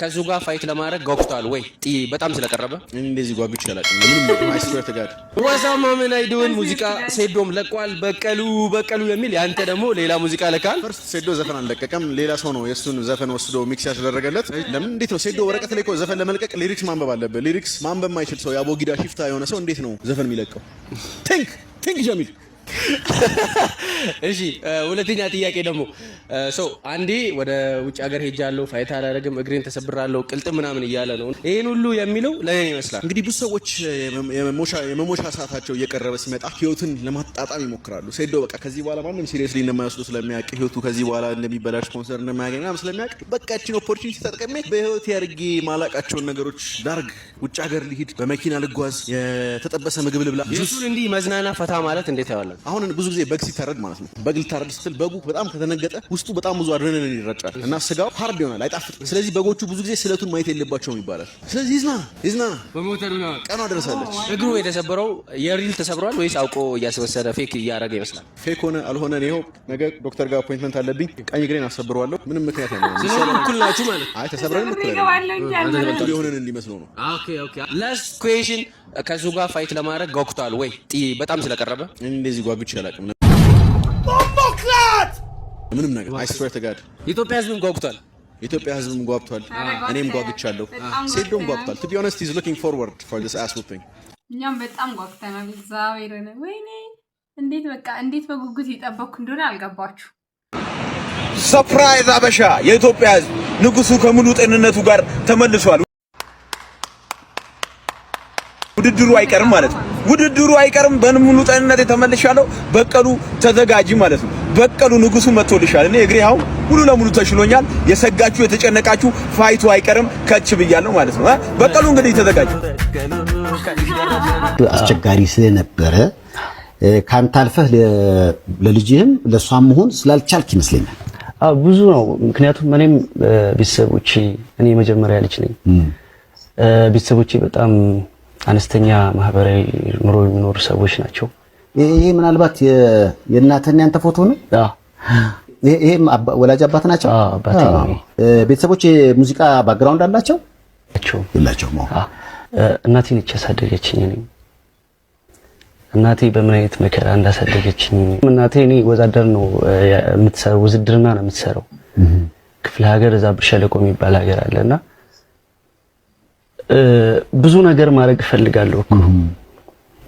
ከሱ ጋር ፋይት ለማድረግ ጓጉቷል ወይ? በጣም ስለቀረበ እንደዚህ ጓጉች ይችላል። ምንም አይስወር ተጋድ ወሳማ ምን አይዶን ሙዚቃ ሴዶም ለቋል። በቀሉ የሚል ያንተ ደግሞ ሌላ ሙዚቃ ለካል። ፈርስት ሴዶ ዘፈን አልለቀቀም። ሌላ ሰው ነው የሱን ዘፈን ወስዶ ሚክስ ያስደረገለት። ለምን እንዴት ነው ሴዶ ወረቀት ላይ እኮ ዘፈን ለመልቀቅ ሊሪክስ ማንበብ አለበት። ሊሪክስ ማንበብ የማይችል ሰው ያቦጊዳ ሽፍታ የሆነ ሰው እንዴት ነው ዘፈን የሚለቀው? ቲንክ ጀሚል። እሺ ሁለተኛ ጥያቄ ደግሞ ሰው አንዴ ወደ ውጭ ሀገር ሄጃለሁ፣ ፋይት አላደረግም፣ እግሬን ተሰብራለሁ፣ ቅልጥም ምናምን እያለ ነው። ይሄን ሁሉ የሚለው ለኔ ይመስላል። እንግዲህ ብዙ ሰዎች የመሞሻ ሰዓታቸው እየቀረበ ሲመጣ ህይወትን ለማጣጣም ይሞክራሉ። ሴዶ በቃ ከዚህ በኋላ ማንም ሲሪየስሊ እንደማይወስዱ ስለሚያውቅ፣ ህይወቱ ከዚህ በኋላ እንደሚበላሽ፣ ስፖንሰር እንደማያገኝ ምናምን ስለሚያውቅ በቃ እቺን ኦፖርቹኒቲ ተጠቅሜ በህይወት ያርጌ ማላቃቸውን ነገሮች ዳርግ፣ ውጭ ሀገር ልሂድ፣ በመኪና ልጓዝ፣ የተጠበሰ ምግብ ልብላ። እሱን እንዲህ መዝናና ፈታ ማለት እንዴት ያዋለ? አሁን ብዙ ጊዜ በግ ሲታረድ ማለት ነው። በግ ልታረድ ስትል በጉ በጣም ከተነገጠ ውስጡ በጣም ብዙ አድሬናሊን ይረጫል እና ስጋው ሃርድ ይሆናል፣ አይጣፍጥም። ስለዚህ በጎቹ ብዙ ጊዜ ስለቱን ማየት የለባቸውም ይባላል። ስለዚህ ይዝና በሞተሩ ነው ቀኗ ደረሳለች። እግሩ የተሰበረው የሪል ተሰብሯል ወይስ አውቆ እያስወሰደ ፌክ እያደረገ ይመስላል? ፌክ ሆነ አልሆነ ነው። ነገ ዶክተር ጋር አፖይንትመንት አለብኝ። ቀኝ እግሬን አሰብረዋለሁ። ምንም ምክንያት አይኖርም። ስለዚህ እኩል ናችሁ ማለት? አይ ተሰብረን እኩል የሆነን እንዲመስለው ነው። ኦኬ ላስት ኩዌስችን ከሱ ጋር ፋይት ለማድረግ ጓጉቷል ወይ? በጣም ስለቀረበ እንደዚህ ጓጉች ይላልም ምንም ነገር አይስወር ተጋድ ኢትዮጵያ ህዝብም ጓጉቷል። ኢትዮጵያ ህዝብም ጓጉቷል። እኔም ጓጉቻለሁ። ሴዶም ጓጉቷል። to be honest he's looking forward for this ass whooping። እኛም በጣም ጓጉተናል። እግዚአብሔር ነው። ወይኔ እንዴት በጉጉት እየጠበቅኩ እንደሆነ አልገባችሁ። ሰርፕራይዝ አበሻ! የኢትዮጵያ ህዝብ ንጉሱ ከሙሉ ጤንነቱ ጋር ተመልሷል። ውድድሩ አይቀርም ማለት ነው። ውድድሩ አይቀርም። በሙሉ ጤንነት ተመልሻለሁ። በቀሉ ተዘጋጂ ማለት ነው። በቀሉ ንጉሱ መጥቶልሻል። እኔ እግሬ አሁን ሙሉ ለሙሉ ተሽሎኛል። የሰጋችሁ የተጨነቃችሁ ፋይቱ አይቀርም ከች ብያለሁ ማለት ነው። በቀሉ እንግዲህ ተዘጋጂ። አስቸጋሪ ስለነበረ ካንተ አልፈህ ለልጅህም ለሷም መሆን ስላልቻልክ ይመስለኛል። ብዙ ነው። ምክንያቱም እኔም ቤተሰቦቼ እኔ መጀመሪያ ልጅ ነኝ። ቤተሰቦቼ በጣም አነስተኛ ማህበራዊ ኑሮ የሚኖሩ ሰዎች ናቸው። ይሄ ምናልባት የእናትና ያንተ ፎቶ ነው? ይሄ ወላጅ አባት ናቸው? አባቴ ነው። ቤተሰቦች የሙዚቃ ባክግራውንድ አላቸው? የላቸውም። እናቴ ነች ያሳደገችኝ። እናቴ በምን አይነት መከራ እንዳሳደገችኝ። እናቴ እኔ ወዛደር ነው የምትሰራው፣ ውዝድርና ነው የምትሰራው። ክፍለ ሀገር እዛ ብር ሸለቆ የሚባል ሀገር አለና ብዙ ነገር ማድረግ እፈልጋለሁ እኮ።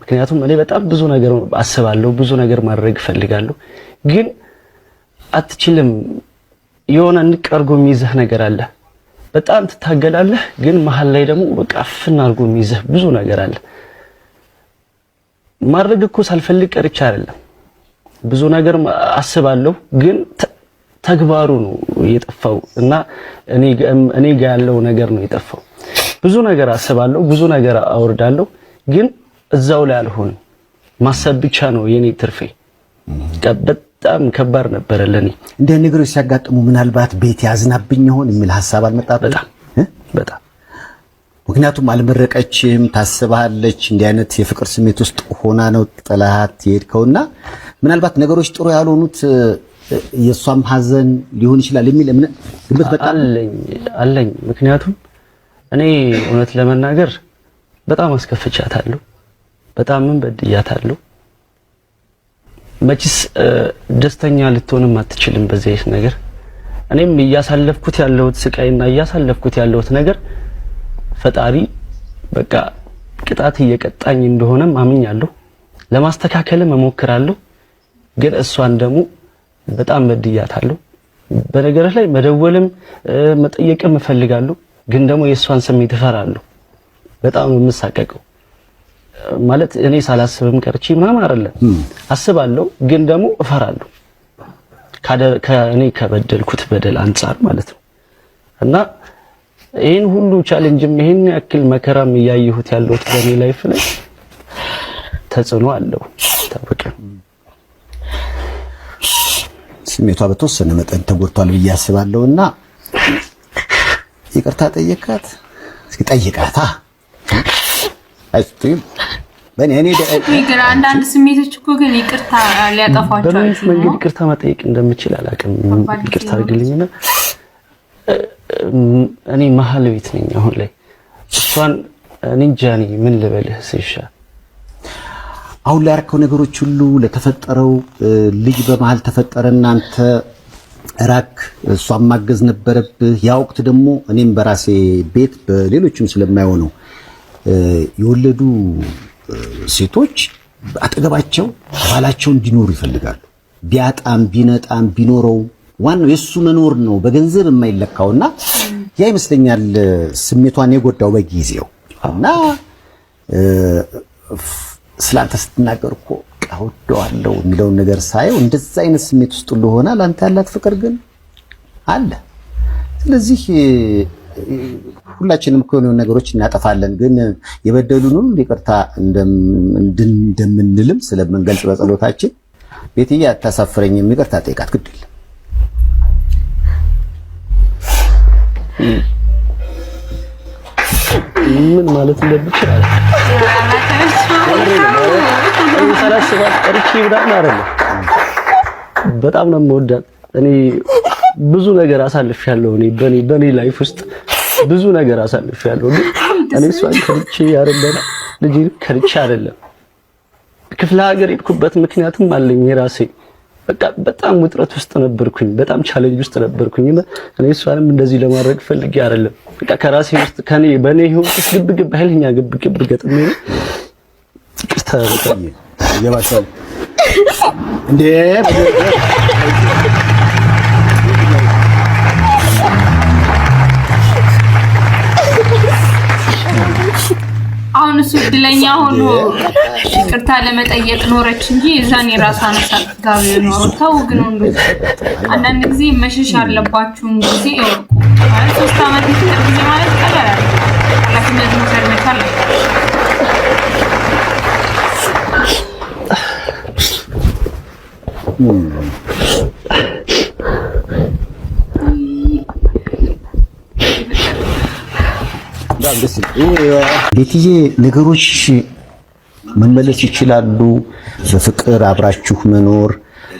ምክንያቱም እኔ በጣም ብዙ ነገር አስባለሁ፣ ብዙ ነገር ማድረግ እፈልጋለሁ፣ ግን አትችልም። የሆነ ንቀርጎ የሚይዝህ ነገር አለ። በጣም ትታገላለህ፣ ግን መሀል ላይ ደግሞ በቃ አፍና አድርጎ የሚይዝህ ብዙ ነገር አለ። ማድረግ እኮ ሳልፈልግ ቀርቻ አይደለም። ብዙ ነገር አስባለሁ፣ ግን ተግባሩ ነው የጠፋው እና እኔ ጋር ያለው ነገር ነው የጠፋው። ብዙ ነገር አስባለሁ፣ ብዙ ነገር አወርዳለሁ፣ ግን እዛው ላይ አልሆንም። ማሰብ ብቻ ነው የኔ ትርፌ። በጣም ከባድ ነበር ለኔ። እንደ ነገሮች ሲያጋጥሙ ምናልባት ቤት ያዝናብኝ ይሆን የሚል ሐሳብ አልመጣብህም? በጣም ምክንያቱም አልመረቀችም፣ ታስባለች። እንዲህ አይነት የፍቅር ስሜት ውስጥ ሆና ነው ጥላት የሄድከውና ምናልባት ነገሮች ጥሩ ያልሆኑት የሷም ሐዘን ሊሆን ይችላል የሚል ግምት በጣም አለኝ። ምክንያቱም እኔ እውነት ለመናገር በጣም አስከፍቻታለሁ፣ በጣም በድያታለሁ። መችስ ደስተኛ ልትሆንም አትችልም በዚህ ነገር። እኔም እያሳለፍኩት ያለሁት ስቃይና እያሳለፍኩት ያለሁት ነገር ፈጣሪ በቃ ቅጣት እየቀጣኝ እንደሆነም አምኛለሁ። ለማስተካከልም እሞክራለሁ፣ ግን እሷን ደግሞ በጣም በድያታለሁ። በነገርህ ላይ መደወልም መጠየቅም እፈልጋለሁ፣ ግን ደግሞ የእሷን ስሜት እፈራለሁ። በጣም የምሳቀቀው ማለት እኔ ሳላስብም ቀርቼ ምናምን አይደለም፣ አስባለሁ፣ ግን ደግሞ እፈራለሁ ከእኔ ከበደልኩት በደል አንፃር ማለት ነው። እና ይሄን ሁሉ ቻሌንጅም ይሄን ያክል መከራም እያየሁት ያለሁት በእኔ ላይፍ ላይ ተጽዕኖ አለው ታውቀ። ስሜቷ በተወሰነ መጠን ተጎድቷል ብዬ አስባለሁና ይቅርታ ጠየቃት። እስኪ ጠይቃታ አይስጥም በእኔ ግን አንዳንድ ስሜቶች እኮ ግን ይቅርታ ሊያጠፋቸው በምን መንገድ ይቅርታ መጠየቅ እንደምችል አላውቅም። ይቅርታ አድርግልኝና እኔ መሀል ቤት ነኝ አሁን ላይ እሷን እኔ ጃኒ ምን ልበልህ ሲሻ አሁን ላይ ያረከው ነገሮች ሁሉ ለተፈጠረው ልጅ በመሃል ተፈጠረና አንተ ራክ እሷን ማገዝ ነበረብህ። ያ ወቅት ደግሞ እኔም በራሴ ቤት በሌሎችም ስለማይሆነው የወለዱ ሴቶች አጠገባቸው ባላቸው እንዲኖሩ ይፈልጋሉ። ቢያጣም ቢነጣም ቢኖረው ዋናው የሱ መኖር ነው በገንዘብ የማይለካውና ያ ይመስለኛል ስሜቷን የጎዳው በጊዜው እና ስላንተ ስትናገር እኮ ቀውደዋለው የሚለውን ነገር ሳየው እንደዛ አይነት ስሜት ውስጥ ሆና ላንተ ያላት ፍቅር ግን አለ። ስለዚህ ሁላችንም እኮ የሆኑ ነገሮች እናጠፋለን፣ ግን የበደሉን ሁሉ ይቅርታ እንደምንልም ስለምንገልጽ በጸሎታችን ቤትዬ አታሳፍረኝም ይቅርታ ጠይቃት ግድ የለም። ምን ማለት እንደምችል በጣም ነው የምወዳት። እኔ ብዙ ነገር አሳልፌያለሁ። በኔ ላይፍ ውስጥ ብዙ ነገር አሳልፌያለሁ። እኔ እሷን ከልቼ አይደለም ልጅን ከልቼ አይደለም ክፍለ ሀገር ሄድኩበት ምክንያቱም አለኝ የራሴ በቃ በጣም ውጥረት ውስጥ ነበርኩኝ፣ በጣም ቻሌንጅ ውስጥ ነበርኩኝና እኔ እሷንም እንደዚህ ለማድረግ ፈልጌ አይደለም። በቃ ከራሴ ውስጥ በኔ ህይወት ውስጥ ግብግብ ኃይለኛ ግብግብ ገጥሜ ነው ይቅርታ በቃኝ ይገባታል እንዴ አሁን እሱ እድለኛ ሆኖ ይቅርታ ለመጠየቅ ኖረች እንጂ እዛን የራሷን ሳትጋብ ነው ተው። ግን ወንዶች አንዳንድ ጊዜ መሸሽ ያለባችሁን ጊዜ ይወቁ። ማለት 3 አመት ይቅር ጊዜ ማለት ቀላል አይደለም። ኃላፊነት መውሰድ መቻል ነው። ቤትዬ ነገሮች መመለስ ይችላሉ። በፍቅር አብራችሁ መኖር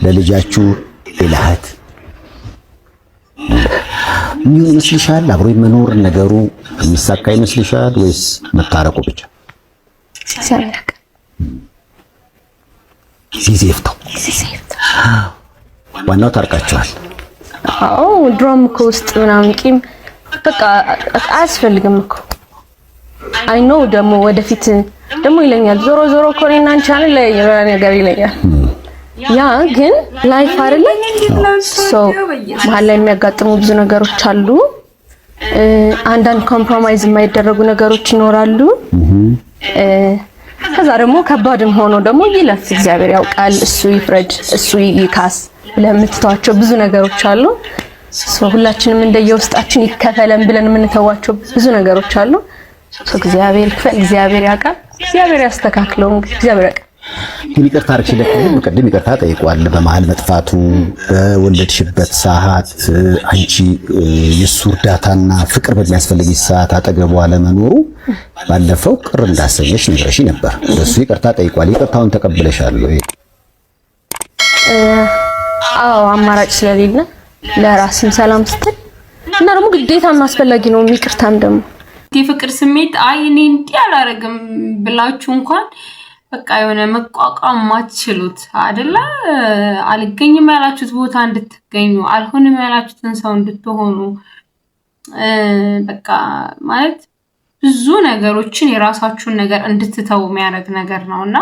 ለልጃችሁ ለልሃት ምን ይመስልሻል? አብሮ መኖር ነገሩ የሚሳካ ይመስልሻል ወይስ መታረቁ ብቻ? ሰላም ጊዜ ይፍታው። ዋናው ታርቃችኋል። አዎ ድሮም እኮ ውስጥ ምናምን ቂም በቃ አያስፈልግም እኮ አይ ኖ ደግሞ ወደፊት ደግሞ ይለኛል ዞሮ ዞሮ እኮ እኔና አንቺ አንል ላይ ነገር ይለኛል። ያ ግን ላይፍ አይደለም። መሀል ላይ የሚያጋጥሙ ብዙ ነገሮች አሉ። አንዳንድ ኮምፕሮማይዝ የማይደረጉ ነገሮች ይኖራሉ። ከዛ ደግሞ ከባድም ሆኖ ደግሞ ይለፍ እግዚአብሔር ያውቃል፣ እሱ ይፍረድ፣ እሱ ይካስ ብለን የምትተዋቸው ብዙ ነገሮች አሉ። ሁላችንም እንደየውስጣችን ይከፈለን ብለን የምንተዋቸው ብዙ ነገሮች አሉ። እግዚአብሔር ይክፈል፣ እግዚአብሔር ያውቃል፣ እግዚአብሔር ያስተካክለው። እግዚአብሔር ያውቃል። ግን ይቅርታ አርችልህ በቀደም ይቅርታ ጠይቋል። በመሀል መጥፋቱ በወለድሽበት ሰዓት አንቺ የሱ እርዳታና ፍቅር በሚያስፈልግሽ ሰዓት አጠገቧ አለመኖሩ ባለፈው ቅር እንዳሰኘሽ ነግረሽ ነበር። እሱ ይቅርታ ጠይቋል። ይቅርታውን ተቀብለሻል ወይ? አዎ አማራጭ ስለሌለ ለራስም ሰላም ስትል እና ደግሞ ግዴታም አስፈላጊ ነው። ይቅርታም ደግሞ የፍቅር ስሜት አይ እኔ እንዲህ አላረግም ብላችሁ እንኳን በቃ የሆነ መቋቋም ማትችሉት አይደለ? አልገኝም ያላችሁት ቦታ እንድትገኙ፣ አልሆንም ያላችሁትን ሰው እንድትሆኑ በቃ ማለት ብዙ ነገሮችን የራሳችሁን ነገር እንድትተው የሚያደርግ ነገር ነውና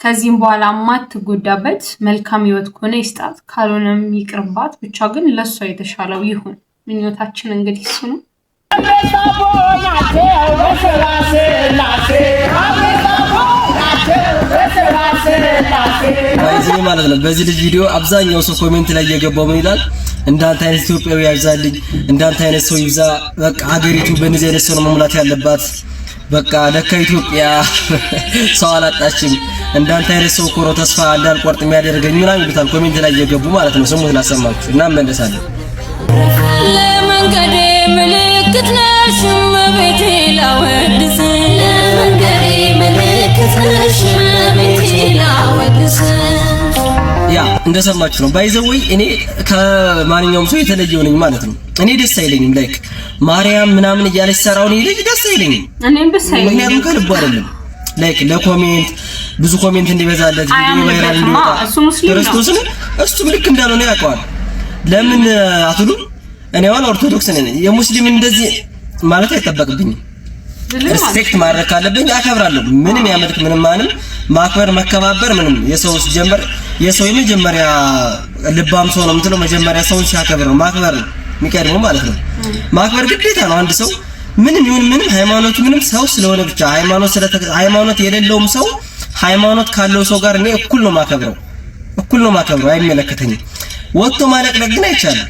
ከዚህም በኋላ ማትጎዳበት መልካም ህይወት ከሆነ ይስጣት፣ ካልሆነም ይቅርባት። ብቻ ግን ለሷ የተሻለው ይሁን ምኞታችን እንግዲህ እሱ ነው። ባይዘኝ ማለት ነው። በዚህ ልጅ ቪዲዮ አብዛኛው ሰው ኮሜንት ላይ እየገባው ምን ይላል? እንዳንተ አይነት ኢትዮጵያዊ ያብዛልኝ፣ እንዳንተ አይነት ሰው ይብዛ፣ በቃ ሀገሪቱ በእነዚህ አይነት ሰው ነው መሙላት ያለባት በቃ ለካ ኢትዮጵያ ሰው አላጣችም እንዳንተ አይነት ሰው ኮሮ ተስፋ እንዳልቆርጥ የሚያደርገኝ ምናምን ይሉታል ኮሜንት ላይ እየገቡ ማለት ነው። ስሙት ላሰማችሁ እና እንመለሳለን። ለመንገዴ ምልክት ነሽ እመቤቴ ላወድስ ለመንገዴ ምልክት ነሽ እመቤቴ ላወድስ። ያ እንደሰማችሁ ነው። ባይዘወይ እኔ ከማንኛውም ሰው የተለየው ነኝ ማለት ነው። እኔ ደስ አይለኝም ላይክ ማርያም ምናምን እያለች ሰራው ነው ይልኝ ደስ አይለኝም። እኔም ደስ አይለኝም። ምክንያቱም ከልቡ አይደለም ላይክ ለኮሜንት ብዙ ኮሜንት እንዲበዛለት ቪዲዮ ቫይራል እንዲወጣ ክርስቶስን እሱ ልክ እንዳልሆነ ያውቀዋል። ለምን አትሉ? እኔ አሁን ኦርቶዶክስ ነኝ። የሙስሊም እንደዚህ ማለት አይጠበቅብኝም። ሪስፔክት ማድረግ ካለብኝ አከብራለሁ። ምንም ያመልክ ምንም ማንም ማክበር መከባበር ምንም የሰው ጀመር የሰው የመጀመሪያ ልባም ሰው ነው የምትለው መጀመሪያ ሰውን ሲያከብር ነው ማክበር ነው የሚቀድመው ማለት ነው። ማክበር ግዴታ ነው። አንድ ሰው ምንም ይሁን ምንም ሃይማኖት ምንም ሰው ስለሆነ ብቻ ሃይማኖት የሌለውም ሰው ሃይማኖት ካለው ሰው ጋር እኔ እኩል ነው ማከብረው አይመለከተኝም። ወጥቶ ማለቅለቅ ግን አይቻልም።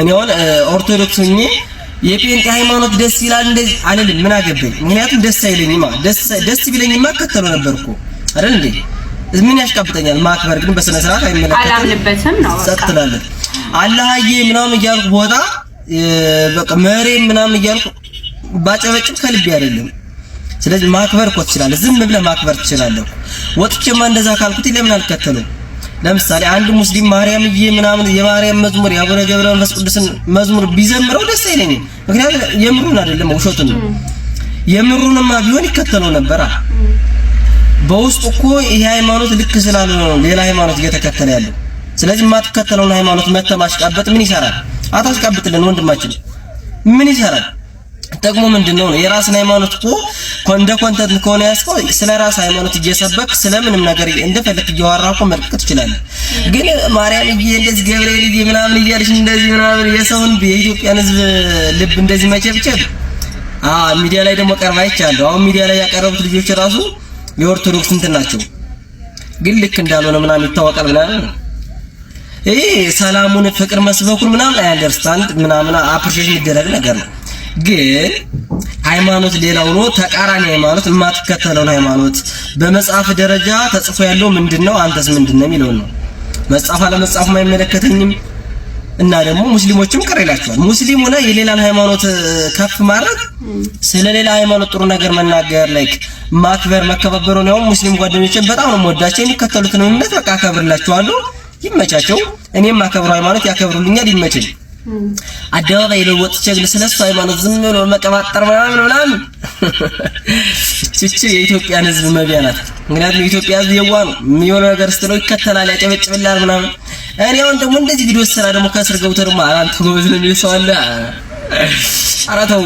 እኔ አሁን ኦርቶዶክስ ሆኜ የጴንጤ ሃይማኖት ደስ ይላል እንደዚህ አልልም። ምን አገባኝ? ምክንያቱም ደስ አይለኝማ። ደስ ቢለኝማ ከተሉ ነበርኩ አይደል እንዴ? ምን ያሽቃብጠኛል? ማክበር ግን በስነ ስርዓት አይመለከተኝም። አላምንበትም ነው በቃ ሰጥላለህ አላህዬ ምናምን እያልኩ ቦታ በቃ መሬም ምናምን እያልኩ ባጨበጭብ ከልቤ አይደለም። ስለዚህ ማክበር እኮ ትችላለህ። ዝም ብለህ ማክበር ትችላለህ። ወጥቼማ እንደዛ ካልኩት ለምን አልከተለው? ለምሳሌ አንድ ሙስሊም ማርያምዬ ምናምን የማርያም መዝሙር የአቡነ ገብረ መንፈስ ቅዱስን መዝሙር ቢዘምረው ደስ አይለኝም። ምክንያቱም የምሩን አይደለም ውሸቱን ነው። የምሩንማ ቢሆን ይከተለው ነበር። በውስጡ እኮ ይሄ ሃይማኖት ልክ ስላልሆነ ነው ሌላ ሃይማኖት እየተከተለ ያለው። ስለዚህ የማትከተለውን ሃይማኖት መተማሽቃበጥ ምን ይሰራል? አታሽቃብጥልን ወንድማችን፣ ምን ይሰራል? ጥቅሙ ምንድነው? የራስን ሃይማኖት እኮ እንደ ኮንተንት ከሆነ ያስቀው ስለ ራስ ሃይማኖት እየሰበክ ስለምንም ነገር እንደፈለክ እያወራህ እኮ መልቀቅ ትችላለህ። ግን ማርያምዬ እንደዚህ ገብርኤልዬ ምናምን እያልሽ እንደዚህ ምናምን የሰውን የኢትዮጵያን ሕዝብ ልብ እንደዚህ መቸብቸብ ሚዲያ ላይ ደግሞ ቀርባ አይቻለሁ። አሁን ሚዲያ ላይ ያቀረቡት ልጆች ራሱ የኦርቶዶክስ እንትን ናቸው፣ ግን ልክ እንዳልሆነ ምናምን ይታወቃል ምናምን ይሄ ሰላሙን ፍቅር መስበኩን ምናምን አንደርስታንድ ምናምን አፕሪሺየት የሚደረግ ነገር ነው። ግን ሃይማኖት ሌላው ነው ተቃራኒ ሃይማኖት የማትከተለውን ሃይማኖት በመጽሐፍ ደረጃ ተጽፎ ያለው ምንድነው አንተስ ምንድነው የሚለው ነው። መጽሐፍ አለመጽሐፍ አይመለከተኝም። እና ደግሞ ሙስሊሞችም ቅር ይላቸዋል። ሙስሊም ሆነ የሌላን ሃይማኖት ከፍ ማድረግ ስለሌላ ሃይማኖት ጥሩ ነገር መናገር ላይክ ማክበር መከባበር ነው። ሙስሊም ጓደኞችን በጣም ነው የምወዳቸው። የሚከተሉትን እምነት በቃ አከብርላቸዋለሁ፣ ይመቻቸው። እኔም ማከብረው ሃይማኖት ያከብሩልኛል፣ ይመችኝ። አደባባይ ላይ ወጥቼ ስለሱ ሃይማኖት ዝም ብሎ መቀባጠር ምናምን እቺ የኢትዮጵያን ሕዝብ መቢያ ናት። ምክንያቱም የኢትዮጵያ ሕዝብ የዋህ ነው። የሚሆነው ነገር ስትለው ይከተላል፣ ያጨበጭብላል ምናምን። እኔ አሁን ደግሞ እንደዚህ ቪዲዮ ስራ ደግሞ ከስር ገብተህ ደግሞ አንተ ጎበዝ ነው የሚል ሰው አለ። ኧረ ተው።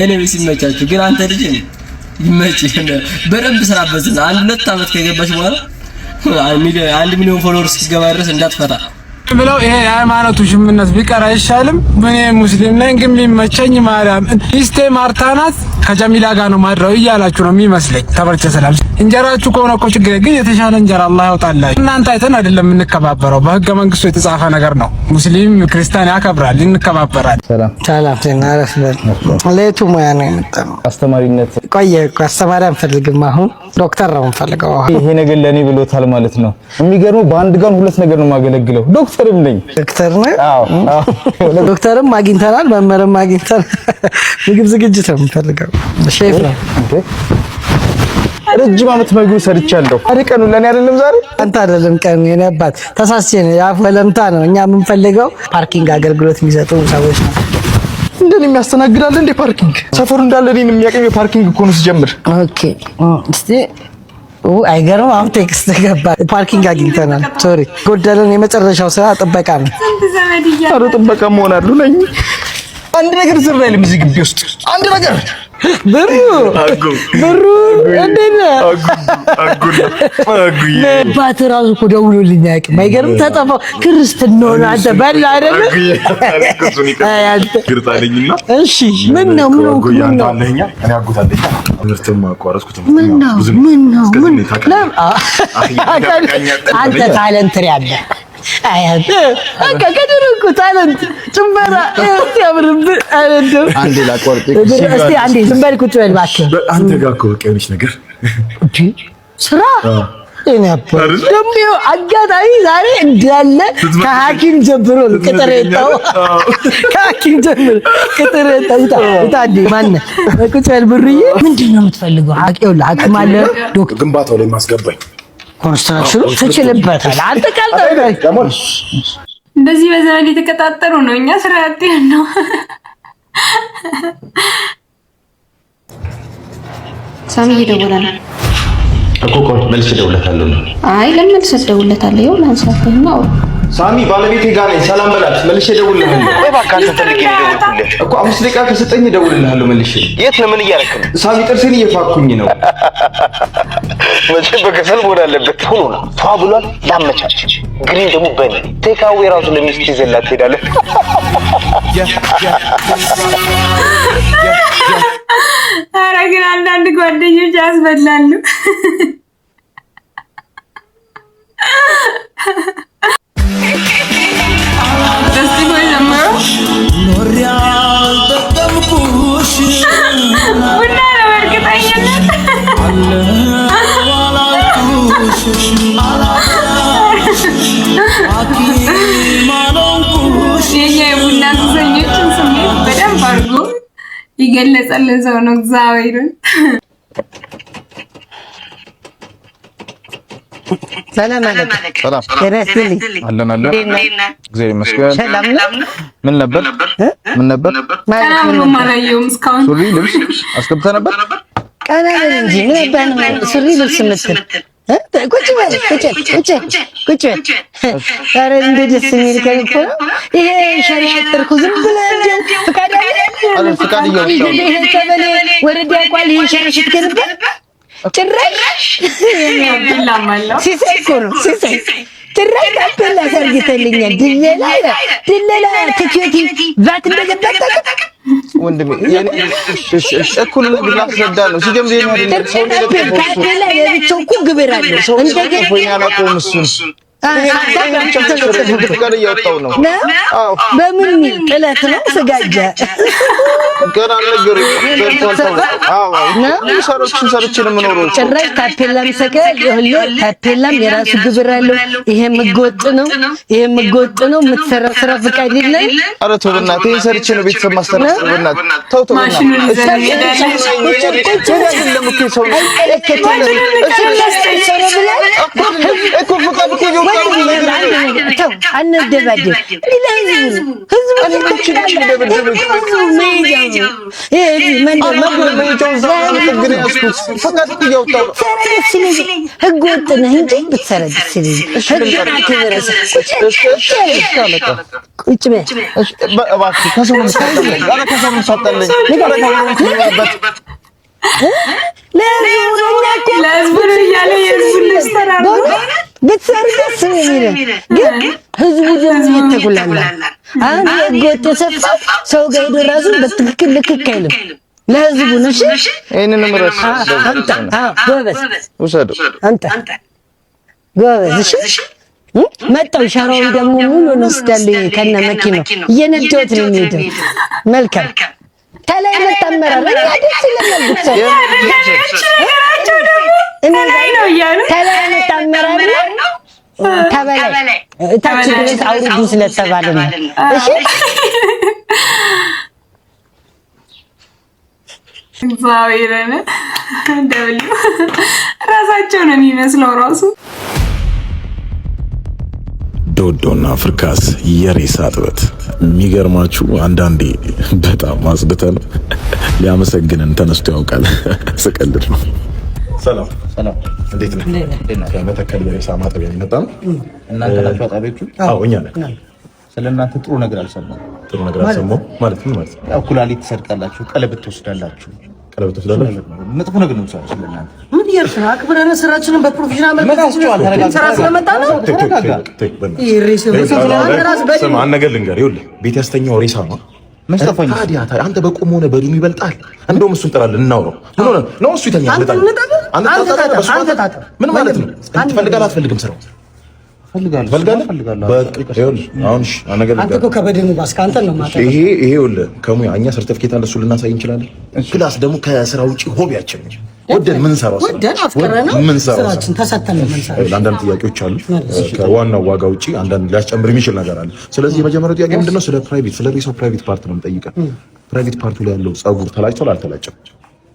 እኔ ሲመቻችሁ ግን አንተ ልጅ ይመችህ በደንብ ስራበት። አንድ 2 ዓመት ከገባሽ በኋላ 1 ሚሊዮን ፎሎወርስ እስኪገባ ድረስ እንዳትፈታ ብለው ይሄ የሃይማኖቱ ሽምነት ቢቀር አይሻልም? ምን ሙስሊም ነኝ ግን የሚመቸኝ ማርያም ሚስቴ ማርታ ናት ከጀሚላ ጋር ነው ማድረው እያላችሁ ነው የሚመስለኝ። ተበርቸ ሰላም እንጀራችሁ ከሆነ እኮ ችግር ግን የተሻለ እንጀራ አላህ ያውጣላችሁ። እናንተ አይተን አይደለም የምንከባበረው፣ በህገ መንግስቱ የተጻፈ ነገር ነው። ሙስሊም ክርስቲያን ያከብራል፣ እንከባበራል። ሰላም ተናረፍ ለቱ ሙያ ነው የመጣው አስተማሪነት። ቆየ እኮ አስተማሪ አንፈልግም፣ አሁን ዶክተር ነው የምፈልገው። ይሄ ነገር ለኔ ብሎታል ማለት ነው። የሚገርመው በአንድ ቀን 2 ነገር ነው የማገለግለው። ዶክተርም ነኝ። ዶክተር ነው? አዎ ዶክተርም አግኝተናል፣ መመርም አግኝተናል። ምግብ ዝግጅት ነው የምፈልገው። ሼፍ ነው እንዴ? ረጅም ዓመት ምግብ ሰርቻለሁ። ቀኑ ለኔ አይደለም ዛሬ አንተ አይደለም ቀኑ የኔ አባት ተሳስቼ ነው። ያፍ ወለምታ ነው። እኛ የምንፈልገው ፓርኪንግ አገልግሎት የሚሰጡ ሰዎች ነው። እንደኔ የሚያስተናግዳል እንዴ? ፓርኪንግ ሰፈሩ እንዳለ እኔን የሚያቀኝ ፓርኪንግ እኮ ነው ሲጀምር። ኦኬ እስቲ አይገርም። አሁን ቴክስት ገባ። ፓርኪንግ አግኝተናል። ሶሪ ጎደለን። የመጨረሻው ስራ ጥበቃ ነው። ኧረ ጥበቃ መሆን አሉ ነኝ። አንድ ነገር ዝም አይልም እዚህ ግቢ ውስጥ አንድ ነገር ብሩ እንዴት ነህ? ባት እራሱ እኮ ደውሎልኝ አያውቅም። አይገርም። ተጠፋው ክርስትናውን አንተ በላ አይደለ? እሺ ምን ነው አንተ ታለንት ያለ አያት በቃ ከድሮኩ ታለንት ጭመራ ሲያምርብህ አይደለም። አንዴ ላቋርጥ እስቲ አንዴ ዝም በል ቁጭ በል እባክህ። አንተ ጋር እኮ በቃ የሆነች ነገር ስራ እኔ አባል ደግሞ አጋጣሚ ዛሬ እንዳለ ከሐኪም ጀምሮ ቅጥር የጣው ከሐኪም ጀምሮ ቅጥር የጣው ታዲ ማነህ ቁጭ በል ብሩዬ። ምንድነው የምትፈልገው? አቅም አለ ዶክተር ግንባታው ላይ ማስገባኝ ኮንስትራክሽኑ ትችልበታል። አንተ ካልተው እንደዚህ በዘመን የተቀጣጠሩ ነው። እኛ ስራ ያጤን ነው። ሳሚ እየደወለ ነው እኮ ቆይ መልስ እደውልለታለሁ። አይ ለምን መልስ እደውልለታለሁ? ይኸው ላንሳት ነው። ሳሚ ባለቤቴ ጋር ነኝ፣ ሰላም በላት። መልሼ እደውልልሃለሁ። ወይ እባክህ አንተ ፈልጌ ነው የደወልኩልህ እኮ 5 ደቂቃ ከሰጠኝ እደውልልሃለሁ መልሼ። የት ነው? ምን እያደረክ ነው? ሳሚ ጥርሴን እየፋኩኝ ነው። መቼም በከሰል መሆን አለበት። ሁሉ ነው ቷ ብሏል። ላመቻች ግሪን ደግሞ በኔ ቴካዌ ራሱ ለሚስት ይዘላት ትሄዳለህ። ኧረ ግን አንዳንድ ጓደኞች ያስበላሉ። ደስቲ ቆይ ጀምሮ ቡና ነው በእርግጠኝነት። የኛ የቡና ሱሰኞችን ስሜት በደንብ አድርጎ ይገለጸልን ሰው ነው እግዚአብሔርን። ሰላም አለይኩም። ሰላም ተረስልኝ አለን እግዚአብሔር ይመስገን። ሰላም ነው። ምን ነበር ማለት ነው ማላየውም እስካሁን ሱሪ ልብስ አስገብተህ ነበር? ቀና በል እንጂ ምን ባን ሱሪ ልብስ ምትል ቁጭ በል ቁጭ ኧረ እንደ ደስ የሚል ከልኮ ይሄ ሸሪዓ ጥርኩ ዝም ብለህ እንደው ፍቃድ አለ ፍቃድ እያወጣሁ ይሄ ቀበሌ ወረዳ ያቋል ይሄ ሸሪዓ ስትገነባ ጭራሽ ያብላማለው ሲሳይ እኮ ነው ሲሳይ ጭራሽ ታፔላ ሰርግተልኛል። ድለላ ቲኬቲ ቫት እንደገባ ወንድሜ እኩል ላስረዳ ነው። ሲጀምር ታፔላ ለብቻው እኮ ግብር አለው እንደገና ወይ ያላቆም እሱን ፍቃድ እያወጣሁ ነው። በምን ጥለት ነው ስጋጃ ገና ነገር ሰርቼ ነው የምኖረው። ጭራሽ ታፔላም ሰቀል ይሁን ታፔላም የራሱ ግብር አለው። ይሄም ህገወጥ ነው፣ ይሄም ህገወጥ ነው። የምትሰራ ስራ ፍቃድ የለም። ኧረ ተው በእናትህ ይሄን ሰርቼ ነው ቤተሰብ ማስተዳደር። በእናትህ ተው ህገወጥ ነህ እንጂ ብትሰራ ደስ ይለኛል። ቁጭ በል እባክህ ከሰው ነው የምታጠለኝ። ኧረ ከሰው ነው የምታጠለኝ። ለህዝቡ ነው እያለ የህዝቡን ልጅ ተራራ ብትሰሩ ደስ ነው የሚለው፣ ግን ህዝቡ ደግሞ እየተጉላላ አሁን ህገወጥ የሰፋው ሰው ጋር ሄዶ ራሱ በትክክል ልክክ አይልም። ለህዝቡ ነው። እሺ ይሄንንም ረስ አንተ ጎበዝ ውሰደው አንተ ጎበዝ። እሺ መጣው ሻራውን ደግሞ ሙሉ ነው ወስዳለሁ ከነ መኪናው እየነዳሁት ነው የሚሄደው። መልካም ከላይ መጣመራ ደስ ይለኛል። ብቻ ከላይ ነው እያሉ ከላይ መጣመራ ነው ከበላይ ታች ድረስ አውርዱ ስለተባለ ነው። እሺ እግዚአብሔርን ደብል ራሳቸው ነው የሚመስለው ራሱ ዶዶና ፍርካስ የሬሳ እጥበት። የሚገርማችሁ አንዳንዴ በጣም አስብተን ሊያመሰግነን ተነስቶ ያውቃል። ስቀልድ ነው። ሰላም እንዴት ነህ? ከመተከል የሬሳ ማጠቢያ የመጣ ነው። እናንተ ናችሁ አጣቢዎቹ? አዎ እኛ ነን። ስለእናንተ ጥሩ ነገር አልሰማሁም። ጥሩ ነገር አልሰማሁም ማለት ምን ማለት ነው? ያው ኩላሊት ትሰርቃላችሁ፣ ቀለበት ትወስዳላችሁ። ቀለበት ትወስዳላችሁ? መጥፎ ነገር ነው ሰው ስለእናንተ ምን ይርሽ አክብረን ስራችንን በፕሮፌሽናል ስራ ስለመጣ ነው። ስማ አንድ ነገር ልንገርህ። ይኸውልህ ቤት ያስተኛው ሬሳ ነው። መስጠፋኝ ታዲያ አንተ በቁም ሆነ በዱም ይበልጣል። እንደውም እሱን ጥራለን እናውራው። ምን ሆነ ነው እሱ ይተኛል። ምን ማለት ነው? ትፈልጋለህ አትፈልግም? ስራው ፈልጋለሁ። አሁንሽ አነገር አንተ እኮ ከበደኑ ባስ ካንተ ነው ማለት ይሄ ወለ ከሙያ እኛ ሰርቲፊኬት አለ እሱ ልናሳይ እንችላለን። ፕላስ ደግሞ ከስራ ውጪ ሆቢያችን ነው ወደን ምን ሰራው ወደን አፍቀረና ስራችን ተሰተን ምን ሰራው። አንዳንድ ጥያቄዎች አሉ ከዋናው ዋጋ ውጪ አንዳንድ ሊያስጨምር የሚችል ነገር አለ። ስለዚህ የመጀመሪያው ጥያቄ ምንድነው? ስለ ፕራይቬት ስለ ሬሳው ፕራይቬት ፓርት ነው የምጠይቀው። ፕራይቬት ፓርቱ ላይ ያለው ጸጉር ተላጭቷል አልተላጨም?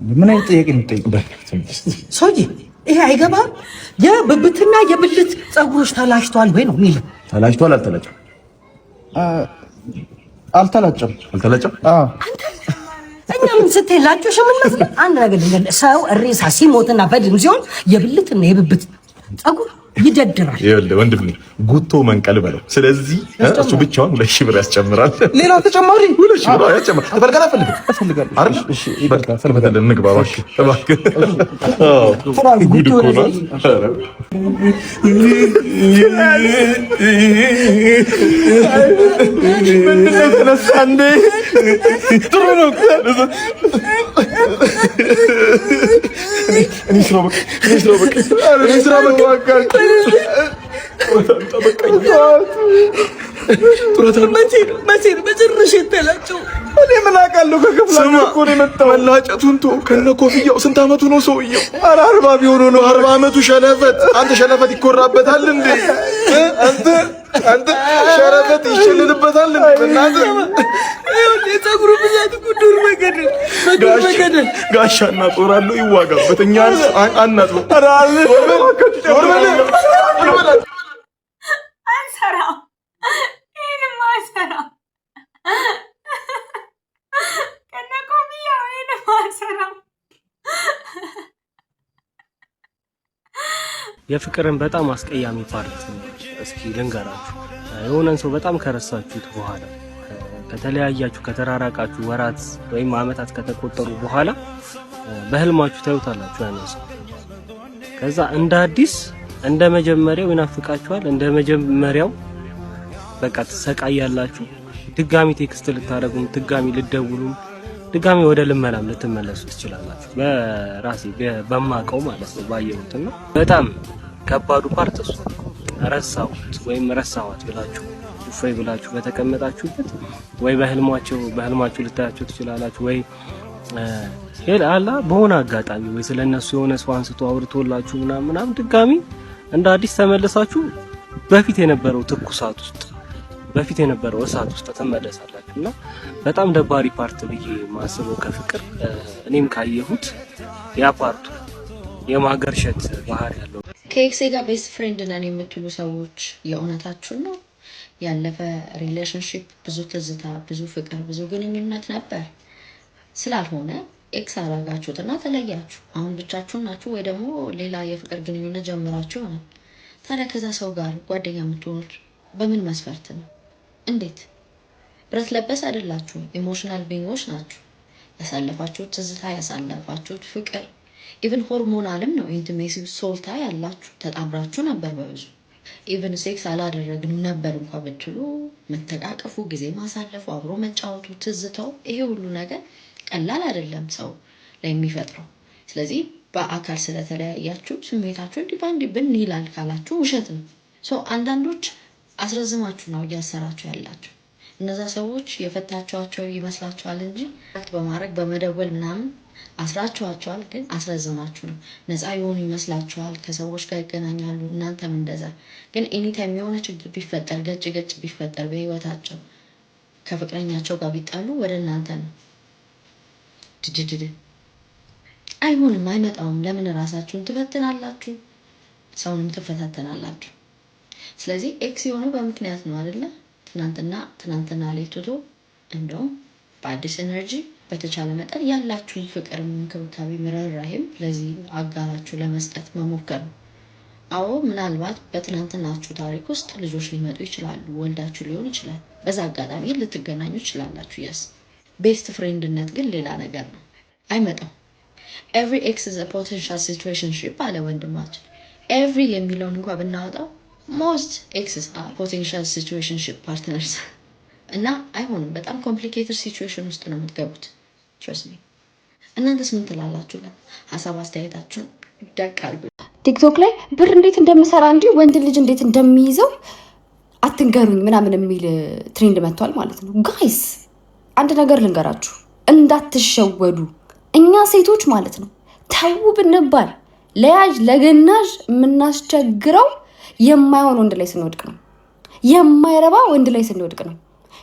ምን አይነት ጥያቄ ነው የምጠይቀው? ሰውዬ ይሄ አይገባም። የብብትና የብልት ጸጉሮች ተላጭቷል ወይ ነው የሚል። ተላጭቷል አልተላጨም? አልተላጨም። አዎ እኛ ምን ስትላጩሽ ምን መስለ አንድ ነገር ልንገር፣ ሰው ሬሳ ሲሞትና በድን ሲሆን የብልትና የብብት ጸጉር ይደድራል። ይኸውልህ ወንድሜ ጉቶ መንቀል በለው። ስለዚህ እሱ ብቻውን 2000 ብር ያስጨምራል። ሌላ ተጨማሪ 2000 ብር ያስጨምራል። ትፈልጋለህ? እፈልጋለሁ አይደል? እሺ ይበቃ። ፈልገን እንግባ እባክህ። ጉድ እኮ ነው። ምንድነው ተነሳ እንዴ? ጥሩ ነው። እኔ ስራ በቃ መጨረሻ የተላጨው እኔ ምን አውቃለሁ? ከክፍለ ሀገር እኮ ነው የመጣው። መላጨቱን ተው ከነ ኮፍያው። ስንት አመቱ ነው ሰውየው? 40 ቢሆን ነው 40 አመቱ ሸለፈት። አንተ ሸለፈት ይኮራበታል እንዴ? አንተ ሸረፈት ይሸልልበታል እንዴ? በእናትህ የፀጉሩ ብዛት ቁዱር መገደል ጋሻና ጦር አለው ይዋጋበት። እኛ አናጥሩ አንሰራም። ይሄንማ አንሰራም። ከነ ኮፍያው ይሄንማ አንሰራም። የፍቅርን በጣም አስቀያሚ ፓርት እስኪ ልንገራችሁ። የሆነን ሰው በጣም ከረሳችሁት በኋላ ከተለያያችሁ ከተራራቃችሁ ወራት ወይም አመታት ከተቆጠሩ በኋላ በህልማችሁ ታዩታላችሁ ያን ሰው። ከዛ እንደ አዲስ እንደ መጀመሪያው ይናፍቃችኋል። እንደ መጀመሪያው በቃ ትሰቃያላችሁ። ድጋሚ ቴክስት ልታረጉም፣ ድጋሚ ልደውሉም፣ ድጋሚ ወደ ልመናም ልትመለሱ ትችላላችሁ። በራሴ በማቀው ማለት ነው ባየሁትና በጣም ከባዱ ፓርት እሱ ረሳሁት ወይም ረሳኋት ብላችሁ እፎይ ብላችሁ በተቀመጣችሁበት ወይ በህልማችሁ ልታያችሁ ትችላላችሁ። ወይ አላ በሆነ አጋጣሚ ወይ ስለነሱ የሆነ ሰው አንስቶ አውርቶላችሁ ምናምን ድጋሚ እንደ አዲስ ተመለሳችሁ በፊት የነበረው ትኩሳት ውስጥ በፊት የነበረው እሳት ውስጥ ተመለሳላችሁና በጣም ደባሪ ፓርት ብዬ ማስበው ከፍቅር እኔም ካየሁት ያ ፓርቱ የማገርሸት ባህሪ ያለው። ከኤክሴ ጋር ቤስት ፍሬንድ ነን የምትሉ ሰዎች የእውነታችሁን ነው? ያለፈ ሪሌሽንሺፕ ብዙ ትዝታ፣ ብዙ ፍቅር፣ ብዙ ግንኙነት ነበር። ስላልሆነ ኤክስ አረጋችሁትና ተለያችሁ። አሁን ብቻችሁን ናችሁ ወይ ደግሞ ሌላ የፍቅር ግንኙነት ጀምራችሁ ይሆናል። ታዲያ ከዛ ሰው ጋር ጓደኛ የምትሆኑት በምን መስፈርት ነው? እንዴት? ብረት ለበስ አይደላችሁ፣ ኢሞሽናል ቢንጎች ናችሁ። ያሳለፋችሁት ትዝታ፣ ያሳለፋችሁት ፍቅር ኢቭን ሆርሞናልም ነው። ኢንቲሜሲ ሶልታ ያላችሁ ተጣምራችሁ ነበር በብዙ ኢቭን ሴክስ አላደረግንም ነበር እንኳን ብትሉ መተቃቀፉ፣ ጊዜ ማሳለፉ፣ አብሮ መጫወቱ፣ ትዝታው ይሄ ሁሉ ነገር ቀላል አይደለም ሰው ላይ የሚፈጥረው። ስለዚህ በአካል ስለተለያያችሁ ስሜታችሁ እንዲህ ብን ይላል ካላችሁ ውሸት ነው። አንዳንዶች አስረዝማችሁ ነው እያሰራችሁ ያላችሁ። እነዛ ሰዎች የፈታችኋቸው ይመስላችኋል እንጂ በማድረግ በመደወል ምናምን አስራችኋቸዋል፣ ግን አስረዝማችሁ ነው። ነፃ የሆኑ ይመስላችኋል፣ ከሰዎች ጋር ይገናኛሉ፣ እናንተም እንደዛ። ግን ኤኒታይም የሆነ ችግር ቢፈጠር ገጭ ቢፈጠር በህይወታቸው ከፍቅረኛቸው ጋር ቢጣሉ ወደ እናንተ ነው። ድድድድ አይሆንም፣ አይመጣውም። ለምን ራሳችሁን ትፈትናላችሁ? ሰውንም ትፈታተናላችሁ። ስለዚህ ኤክስ የሆነው በምክንያት ነው አይደለ? ትናንትና ላይ ትቶ እንደውም በአዲስ ኤነርጂ በተቻለ መጠን ያላችሁን ፍቅር፣ እንክብካቤ፣ ምርራይም ለዚህ አጋራችሁ ለመስጠት መሞከር ነው። አዎ ምናልባት በትናንትናችሁ ታሪክ ውስጥ ልጆች ሊመጡ ይችላሉ፣ ወልዳችሁ ሊሆን ይችላል። በዛ አጋጣሚ ልትገናኙ ይችላላችሁ። የስ ቤስት ፍሬንድነት ግን ሌላ ነገር ነው፣ አይመጣም። ኤቭሪ ኤክስ ኢዝ አ ፖቴንሻል ሲቹዌሽንሺፕ አለ ወንድማችን። ኤቭሪ የሚለውን እንኳን ብናወጣው ሞስት ኤክስስ አር ፖቴንሻል ሲቹዌሽንሺፕ ፓርትነርስ እና አይሆንም። በጣም ኮምፕሊኬትድ ሲቹዌሽን ውስጥ ነው የምትገቡት። ትረስት ሚ። እናንተስ ምን ትላላችሁ? ሀሳብ አስተያየታችሁን ደቅ አድርጉ። ቲክቶክ ላይ ብር እንዴት እንደምሰራ እንጂ ወንድ ልጅ እንዴት እንደሚይዘው አትንገሩኝ ምናምን የሚል ትሬንድ መጥቷል ማለት ነው። ጋይስ አንድ ነገር ልንገራችሁ እንዳትሸወዱ። እኛ ሴቶች ማለት ነው ተው ብንባል ለያዥ ለገናዥ የምናስቸግረው የማይሆን ወንድ ላይ ስንወድቅ ነው። የማይረባ ወንድ ላይ ስንወድቅ ነው።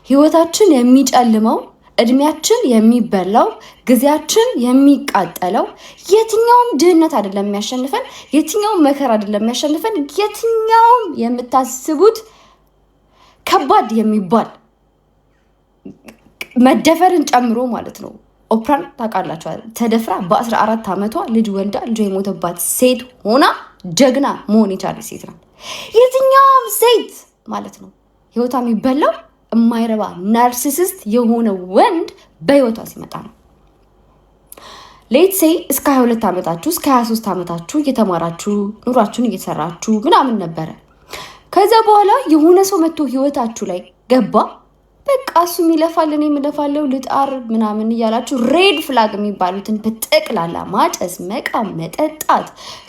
ህይወታችን የሚጨልመው፣ እድሜያችን የሚበላው፣ ጊዜያችን የሚቃጠለው የትኛውም ድህነት አይደለም የሚያሸንፈን፣ የትኛውም መከራ አይደለም የሚያሸንፈን፣ የትኛውም የምታስቡት ከባድ የሚባል መደፈርን ጨምሮ ማለት ነው። ኦፕራን ታውቃላችኋል። ተደፍራ በ14 ዓመቷ ልጅ ወልዳ ልጇ የሞተባት ሴት ሆና ጀግና መሆን የቻለች ሴት ናት። የትኛውም ሴት ማለት ነው ህይወቷ የሚበላው የማይረባ ናርሲሲስት የሆነ ወንድ በህይወቷ ሲመጣ ነው። ሌትሴ እስከ 22 ዓመታችሁ እስከ 23 ዓመታችሁ እየተማራችሁ ኑሯችሁን እየሰራችሁ ምናምን ነበረ። ከዛ በኋላ የሆነ ሰው መጥቶ ህይወታችሁ ላይ ገባ። በቃ እሱ የሚለፋል እኔ የምለፋለው ልጣር ምናምን እያላችሁ ሬድ ፍላግ የሚባሉትን በጠቅላላ ማጨስ፣ መቃም፣ መጠጣት፣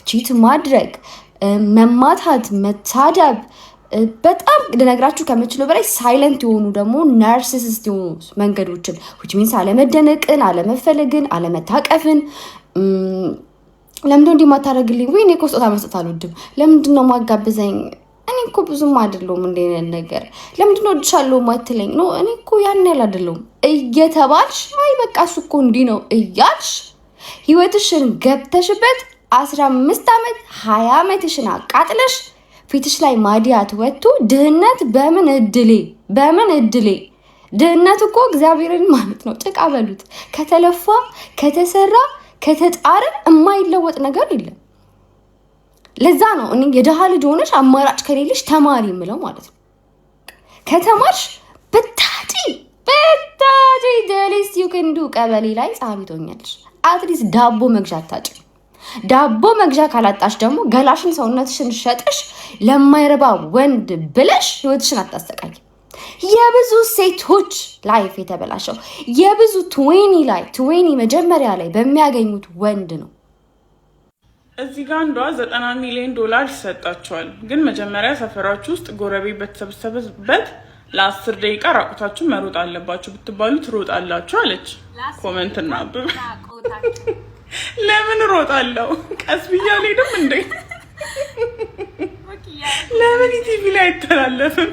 ቺት ማድረግ፣ መማታት፣ መሳደብ በጣም ልነግራችሁ ከምችለው በላይ ሳይለንት የሆኑ ደግሞ ናርሲሲስት የሆኑ መንገዶችን which means አለመደነቅን፣ አለመፈለግን፣ አለመታቀፍን ለምንድነው እንዲህ ማታረግልኝ? ወይ እኔ እኮ ስጦታ መስጠት አልወድም። ለምንድነው ማጋበዘኝ? እኔ እኮ ብዙም አይደለሁም እንደ ነገር ለምንድነው እድሻለሁ ማትለኝ? ነው እኔ እኮ ያን ያህል አይደለሁም እየተባልሽ አይ በቃ እሱ እኮ እንዲህ ነው እያልሽ ህይወትሽን ገብተሽበት 15 ዓመት 20 ዓመትሽን አቃጥለሽ ፊትሽ ላይ ማዲያት ወጥቶ ድህነት በምን እድሌ ድህነት እኮ እግዚአብሔርን ማለት ነው ጭቃ በሉት። ከተለፋ ከተሰራ ከተጣረ የማይለወጥ ነገር የለም። ለዛ ነው እኔ የደሃ ልጅ ሆነሽ አማራጭ ከሌለሽ ተማሪ የምለው ማለት ነው። ከተማርሽ በታጪ ደሊስ ዩከንዱ ቀበሌ ላይ ጸሐፊ ትሆኛለሽ። አትሊስት ዳቦ መግዣ አታጭ። ዳቦ መግዣ ካላጣሽ ደግሞ ገላሽን ሰውነትሽን ሸጥሽ ለማይረባ ወንድ ብለሽ ህይወትሽን አታስተቃይ። የብዙ ሴቶች ላይፍ የተበላሸው የብዙ 20 መጀመሪያ ላይ በሚያገኙት ወንድ ነው። እዚህ ጋር አንዷ 90 ሚሊዮን ዶላር ይሰጣቸዋል፣ ግን መጀመሪያ ሰፈራችሁ ውስጥ ጎረቤት በተሰበሰበበት ለ10 ደቂቃ ራቁታችሁ መሮጥ አለባችሁ ብትባሉ ትሮጣላችሁ አለች። ኮሜንት እናብብ። ለምን ሮጣለሁ? ቀስ ብዬ አልሄድም እንዴ? ለምን ቲቪ ላይ አይተላለፍም?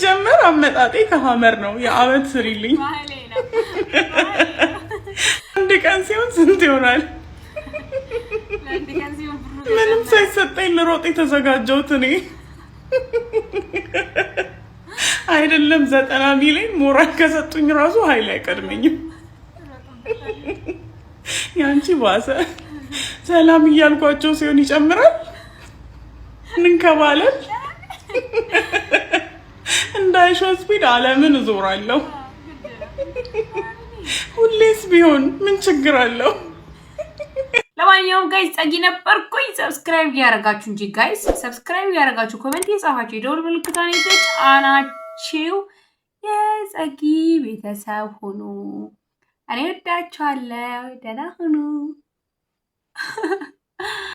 ጀመር አመጣጤ ከሀመር ነው። የአመት ስሪልኝ አንድ ቀን ሲሆን ስንት ይሆናል? ምንም ሳይሰጠኝ ልሮጥ የተዘጋጀሁት እኔ አይደለም። 90 ሚሊዮን ሞራል ከሰጡኝ ራሱ ኃይል አይቀድመኝም። ያንቺ ባሰ። ሰላም እያልኳቸው ሲሆን ይጨምራል። እንንከባለን እንዳይሾ ስፒድ ዓለምን እዞራለሁ። ሁሌስ ቢሆን ምን ችግር አለው? ለማንኛውም ጋይስ ጸጊ ነበርኩኝ። ሰብስክራይብ ያደርጋችሁ እንጂ ጋይስ ሰብስክራይብ ያደርጋችሁ ኮሜንት የጻፋችሁ የደወል ምልክቱን የተጫናችሁ የጸጊ ቤተሰብ ሁኑ። እኔ ወዳችኋለሁ። ደህና ሁኑ።